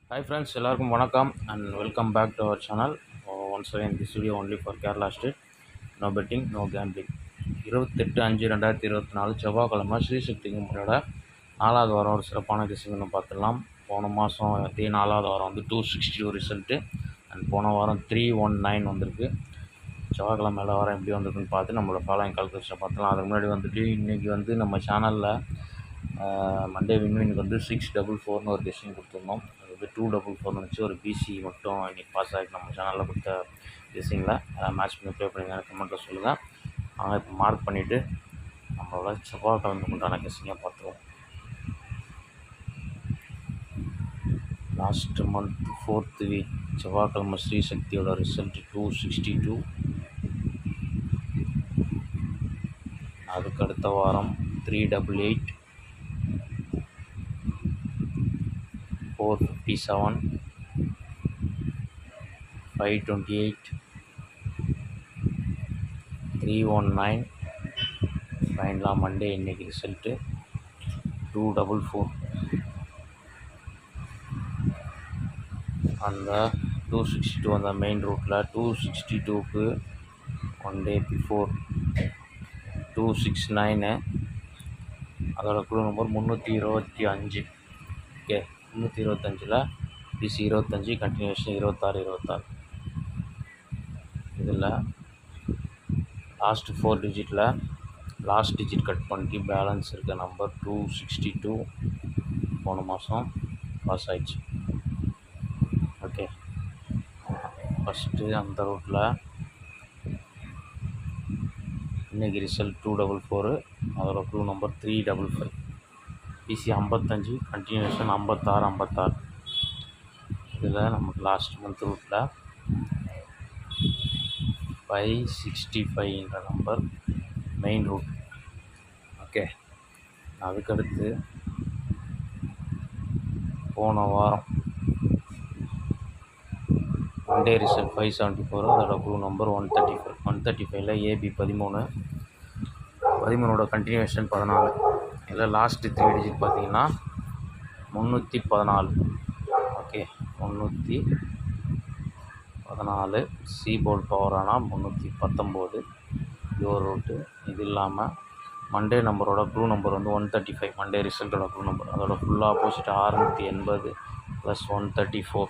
Hi friends, எல்லாருக்கும் வணக்கம் and welcome back to our channel. Once again, this video only for Kerala State. No betting, no gambling. 28/5/2024 செவ்வாய்க்கிழமை ஸ்ரீசக்தி கும்பலோட 4வது வாரம் ஒரு சிறப்பான டிசிஷன் பார்த்துடலாம். போன மாதம் இதே 4வது வாரம் வந்து 262 ரிசல்ட்டு அண்ட் போன வாரம் 319 வந்திருக்கு. செவ்வாய்க்கிழமை எல்லா வாரம் எப்படி வந்திருக்குன்னு பார்த்து நம்மளோட ஃபாலோயிங் கால்குலேஷனை பார்த்துலாம். அதுக்கு முன்னாடி வந்துட்டு இன்றைக்கி வந்து நம்ம சேனலில் மண்டே வின்வினுக்கு வந்து 644 ஒரு டெசிஷன் கொடுத்துருந்தோம். அது வந்து 244 வச்சு ஒரு பிசி மட்டும் இன்றைக்கி பாஸ் ஆகிட்டு நம்ம சேனலில் கொடுத்த டெசிஷனில் மேட்ச் பண்ணி ப்ளே பண்ணிங்க கமெண்ட்டில் சொல்லுங்கள். நாங்கள் இப்போ மார்க் பண்ணிவிட்டு நம்மளோட செவ்வாய்க்கிழமை உண்டான டெசிஷனை பார்த்துருவோம். லாஸ்ட் மந்த் 4th வீக் செவ்வாய்க்கிழமை ஸ்ரீசக்தியோட ரிசல்ட் 262. அதுக்கு அடுத்த வாரம் 388, 457, 528, 319. ஃபைனலாக மண்டே இன்றைக்கி ரிசல்ட்டு 244. அந்த 262 அந்த மெயின் ரூட்டில் 262க்கு 1 day பிஃபோர் 269, அதோட குழு நம்பர் 325. ஓகே, 325ல் பிசி 25, கண்டினியூஷன் 26. இதில் லாஸ்ட் 4 டிஜிட்டில் லாஸ்ட் டிஜிட் கட் பண்ணிட்டு பேலன்ஸ் இருக்க நம்பர் 262 போன மாதம் பாஸ் ஆயிடுச்சு. ஓகே, ஃபஸ்ட்டு அந்த ரூட்டில் இன்றைக்கி ரிசல்ட் 244, அதோட குழு நம்பர் 355, பிசி 55, கண்டினியூஷன் 56. இதில் நமக்கு லாஸ்ட் மந்த் ரூட்டில் 565 நம்பர் மெயின் ரூட். ஓகே, அதுக்கடுத்து போன வாரம் ஒன் டே ரிசல்ட் 574, அதோட குழு நம்பர் 135. 135ல் ஏபி 13ஓட கண்டினியூஷன் 14. இதில் லாஸ்ட்டு 3 டிஜிட் பார்த்தீங்கன்னா 314. ஓகே, 314 சி போர்ட் பவர் ஆனால் 319 இது ஒரு ரூட்டு. இது இல்லாமல் மண்டே நம்பரோட க்ளூ நம்பர் வந்து 135, மண்டே ரிசல்ட்டோட க்ளூ நம்பர். அதோட ஃபுல்லாக ஆப்போசிட் 680 + 134.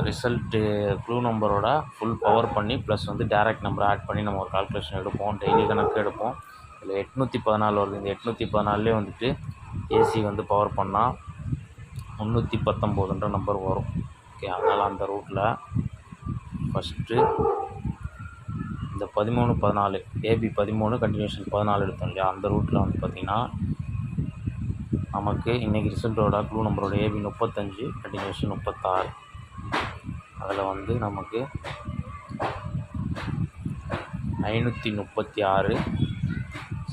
ரிசல்ட்டு க்ளூ நம்பரோட ஃபுல் பவர் பண்ணி ப்ளஸ் வந்து டேரெக்ட் நம்பரை ஆட் பண்ணி நம்ம ஒரு கால்குலேஷன் எடுப்போம், டெய்லி கணக்கு எடுப்போம். இதில் 814 வருது. இந்த 814லே வந்துட்டு ஏசி வந்து பவர் பண்ணால் 319 நம்பர் வரும். ஓகே, அதனால் அந்த ரூட்டில் ஃபஸ்ட்டு இந்த 13 14 ஏபி 13 கண்டினியூஷன் 14 எடுத்தோம் இல்லையா, அந்த ரூட்டில் வந்து பார்த்திங்கன்னா நமக்கு இன்றைக்கி ரிசல்ட்டோட க்ளூ நம்பரோட ஏபி 35, கண்டினியூஷன் 36. அதில் வந்து நமக்கு 536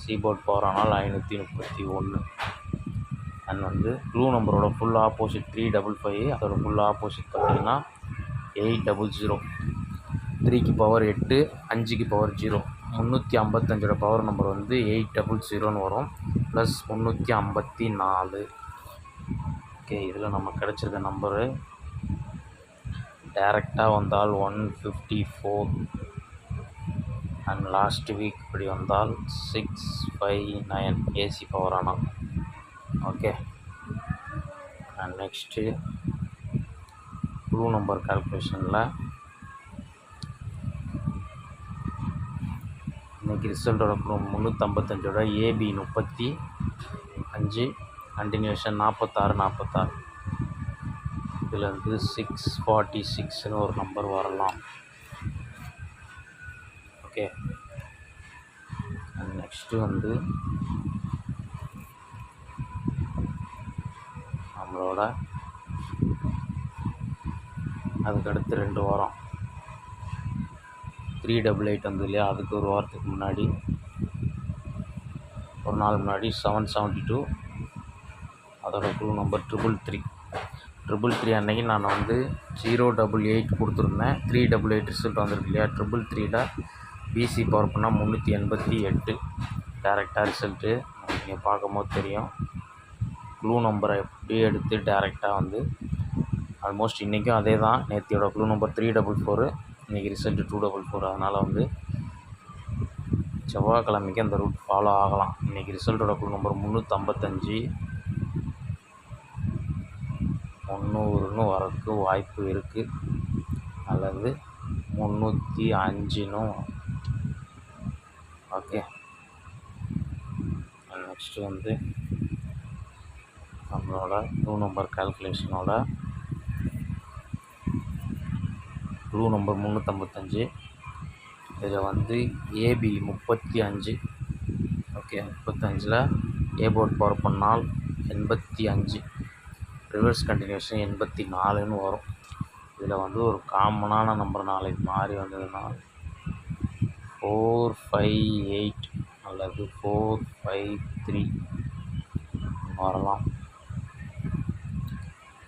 சீபோர்ட் பவர் ஆனால் 531. அண்ட் வந்து க்ளூ நம்பரோட ஃபுல் ஆப்போசிட் 355, அதோட ஃபுல் ஆப்போசிட் பார்த்திங்கன்னா 800. 3க்கு பவர் 8, 5க்கு பவர் 0. 355ஓட பவர் நம்பர் வந்து 800 வரும், ப்ளஸ் 354. ஓகே, இதில் நம்ம கிடச்சிருக்க நம்பரு டைரெக்டாக வந்தால் 154 அண்ட் லாஸ்ட் வீக் இப்படி வந்தால் 659 ஏசி பவர் ஆனால். Okay, and next clue number கால்குலேஷனில் இன்றைக்கி ரிசல்ட்டோட க்ளூ 355ஓட ஏபி 35, கண்டினியூஷன் 46. இதில் வந்து 646ன்னு ஒரு நம்பர் வரலாம். ஓகே, நெக்ஸ்ட்டு வந்து நம்மளோட அதுக்கடுத்து 2 வாரம் 388 வந்து இல்லையா, அதுக்கு ஒரு வாரத்துக்கு முன்னாடி ஒரு நாள் முன்னாடி 772, அதோட குழு நம்பர் 333 அன்றைக்கி நான் வந்து 088 கொடுத்துருந்தேன். 388 ரிசல்ட் வந்திருக்கு இல்லையா, 333ல் பிசி பவர் பண்ணால் 388 டேரெக்டாக ரிசல்ட்டு. நீங்கள் பார்க்கும்போது தெரியும் க்ளூ நம்பரை எப்படி எடுத்து டேரெக்டாக வந்து ஆல்மோஸ்ட் இன்றைக்கும் அதே தான். நேத்தியோட க்ளூ நம்பர் 344, இன்றைக்கி ரிசல்ட்டு 244. அதனால் வந்து செவ்வாய்க்கிழமைக்கு அந்த ரூட் ஃபாலோ ஆகலாம். இன்றைக்கி ரிசல்ட்டோட க்ளூ நம்பர் 355, 300ன்னு வரக்கு வாய்ப்பு இருக்குது, அல்லது 305ன்னு. ஓகே, நெக்ஸ்ட்டு வந்து நம்மளோட க்ளூ நம்பர் கால்குலேஷனோட க்ளூ நம்பர் 355. இதில் வந்து ஏபி 35. ஓகே, 35ல் ஏ போர்ட் பவர் பண்ணால் 85, ரிவர்ஸ் கண்டினியூஷன் 84ன்னு வரும். இதில் வந்து ஒரு காமனான நம்பர் நாளைக்கு மாறி வந்ததுன்னா 458 அல்லது 453 வரலாம்.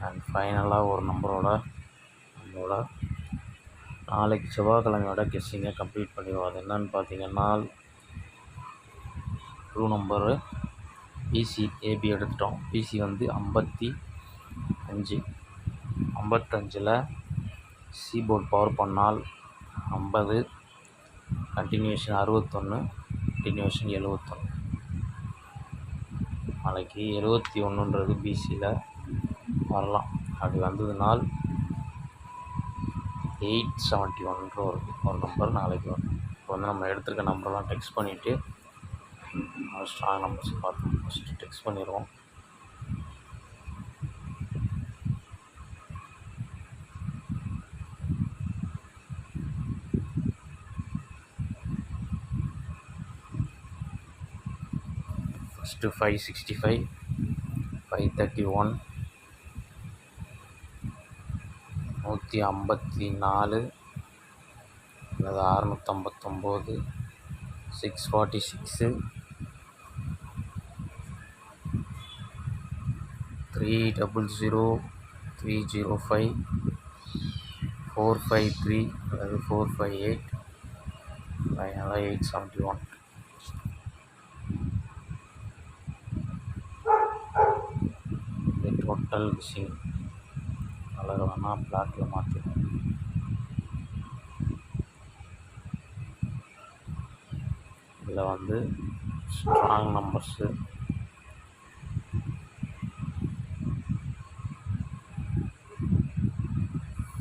அண்ட் ஃபைனலாக ஒரு நம்பரோட நம்மளோட நாளைக்கு செவ்வாய்க்கிழமையோட கெஸ்ஸிங்கை கம்ப்ளீட் பண்ணிடுவோம். அது என்னன்னு பார்த்தீங்கன்னா, க்ளூ நம்பரு பிசி ஏபி எடுத்துட்டோம். பிசி வந்து 55. 55ல் சி போர்ட் பவர் பண்ணால் 50, கண்டினியூஷன் 61, கண்டினியூஷன் 71. நாளைக்கு 71ன்றது பிசியில் வரலாம். அப்படி வந்ததுனால் 871ன்ற ஒரு நம்பர் நாளைக்கு வரும். இப்போ வந்து நம்ம எடுத்துருக்க நம்பரெல்லாம் டெக்ஸ்ட் பண்ணிவிட்டு ஸ்ட்ராங் நம்பர்ஸ் பார்த்து ஃபஸ்ட்டு டெக்ஸ்ட் பண்ணிடுவோம். ஃபஸ்ட்டு 565, 531, 154 அல்லது 659, 646, 300, 305, 453 அல்லது 458, ஃபைனலாக 871. இது டோட்டல் கெஸ்ஸிங். கலர் வேணால் பிளாக்கில் மாற்றிடும். இதில் வந்து ஸ்ட்ராங் நம்பர்ஸு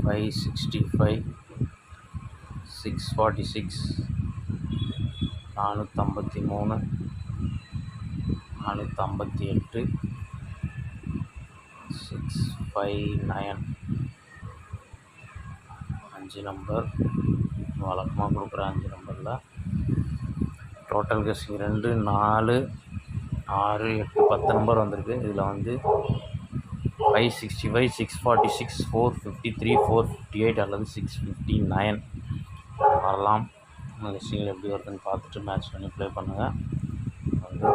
565, 646, 453, 458, 659. 5 நம்பர் வழக்கமாக கொடுக்குற 5 நம்பரில் டோட்டல் கெஸ்ஸிங் 2, 4, 6, 8, 10 நம்பர் வந்திருக்கு. இதில் வந்து 565, 646, 453, 458 அல்லது 659 வரலாம். கெஸ்ஸிங்கில் எப்படி வருதுன்னு பார்த்துட்டு மேட்ச் பண்ணி ப்ளே பண்ணுங்கள். வந்து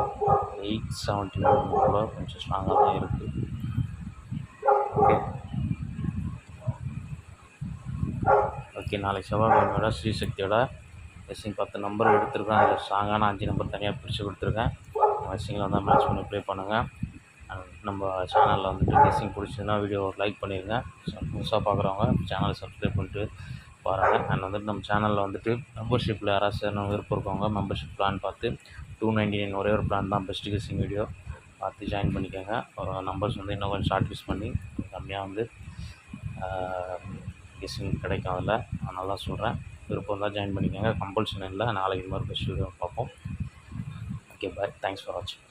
871 கூட கொஞ்சம் ஸ்ட்ராங்காக தான் இருக்குது. ஓகே ஓகே நாளைக்கு செவ்வாய்க்கிழமையோட ஸ்ரீசக்தியோட கெஸ்ஸிங் 10 நம்பர் எடுத்துருக்கேன். அதில் ஸ்ட்ராங்கான 5 நம்பர் தனியாக பிரித்து கொடுத்துருக்கேன். கெஸ்ஸிங்கில் வந்து மேட்ச் பண்ணி ப்ளே பண்ணுங்கள். நம்ம சேனலில் வந்துட்டு கெஸ்ஸிங் பிடிச்சதுன்னா வீடியோ லைக் பண்ணிடுங்க. புதுசாக பார்க்குறவங்க சேனலை சப்ஸ்கிரைப் பண்ணிட்டு பாருங்கள். அண்ட் வந்துட்டு நம்ம சேனலில் வந்துட்டு மெம்பர்ஷிப்பில் யாராவது சேரணும் விருப்பம் இருக்கவங்க மெம்பர்ஷிப் பிளான் பார்த்து 299 ஒரே ஒரு பிளான் தான், பெஸ்ட்டு கெஸ்ஸிங் வீடியோ பார்த்து ஜாயின் பண்ணிக்கோங்க. ஒரு நம்பர்ஸ் வந்து இன்னும் கொஞ்சம் ஷார்ட் லிஸ்ட் பண்ணி கம்மியாக வந்து கெஸ்ஸிங் கிடைக்கும். அதில் அதனால தான் சொல்கிறேன். விருப்பம் தான் ஜாயின் பண்ணிக்கோங்க, கம்பல்ஷன் இல்லை. நாளைக்கு இது மாதிரி பெஸ்ட் வீடியோ பார்ப்போம். ஓகே பாய், தேங்க்ஸ் ஃபார் வாட்சிங்.